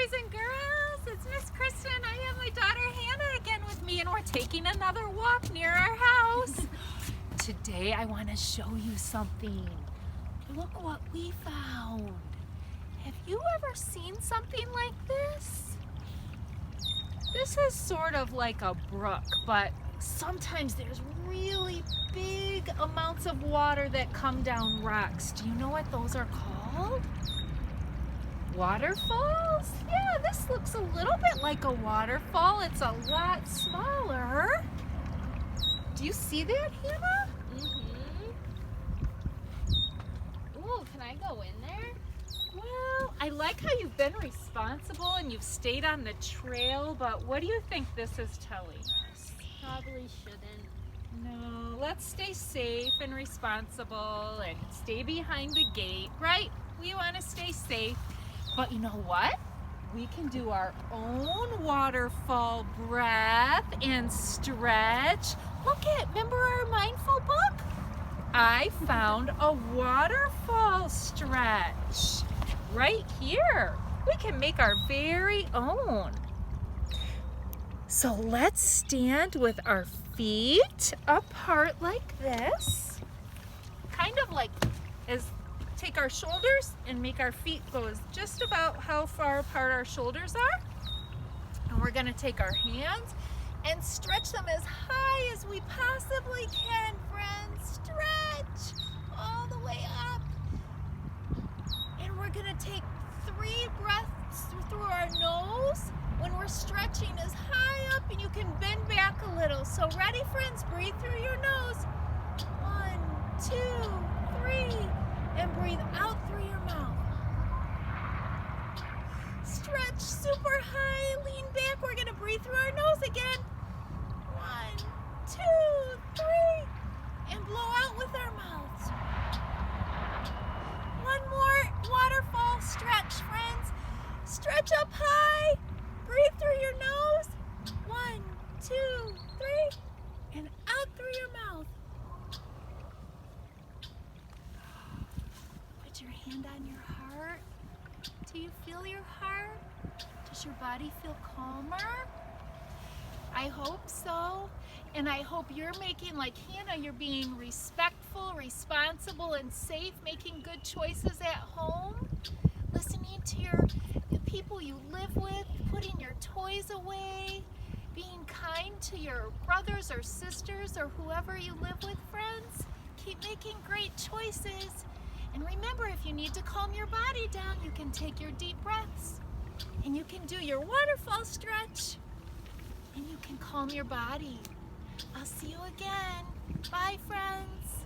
boys and girls, it's Miss Kristen. I have my daughter Hannah again with me, and we're taking another walk near our house. Today I want to show you something. Look what we found. Have you ever seen something like this? This is sort of like a brook, but sometimes there's really big amounts of water that come down rocks. Do you know what those are called? Waterfalls? Yeah, this looks a little bit like a waterfall. It's a lot smaller. Do you see that, Hannah? Ooh, can I go in there? Well, I like how you've been responsible and you've stayed on the trail, but what do you think this is telling us? Probably shouldn't. No, let's stay safe and responsible and stay behind the gate, right? We want to stay safe. But you know what? We can do our own waterfall breath and stretch. Look at, remember our mindful book? I found a waterfall stretch right here. We can make our very own. So let's stand with our feet apart like this. Kind of like take our shoulders and make our feet go just about how far apart our shoulders are. And we're gonna take our hands and stretch them as high as we possibly can, friends. Stretch all the way up. And we're gonna take 3 breaths through our nose when we're stretching as high up, and you can bend back a little. So ready, friends? Breathe through your nose. 1, 2, 3. And breathe out through your mouth. Stretch super high, lean back. We're gonna breathe through our nose again. 1, 2, 3. And blow out with our mouths. One more waterfall stretch, friends. Stretch up high. Breathe through your nose. 1, 2, 3. And out through your mouth. Put your hand on your heart. Do you feel your heart? Does your body feel calmer? I hope so. And I hope you're making, like Hannah, you're being respectful, responsible, and safe, making good choices at home, listening to the people you live with, putting your toys away, being kind to your brothers or sisters or whoever you live with, friends. Keep making great choices. And remember, if you need to calm your body down, you can take your deep breaths and you can do your waterfall stretch and you can calm your body. I'll see you again. Bye, friends.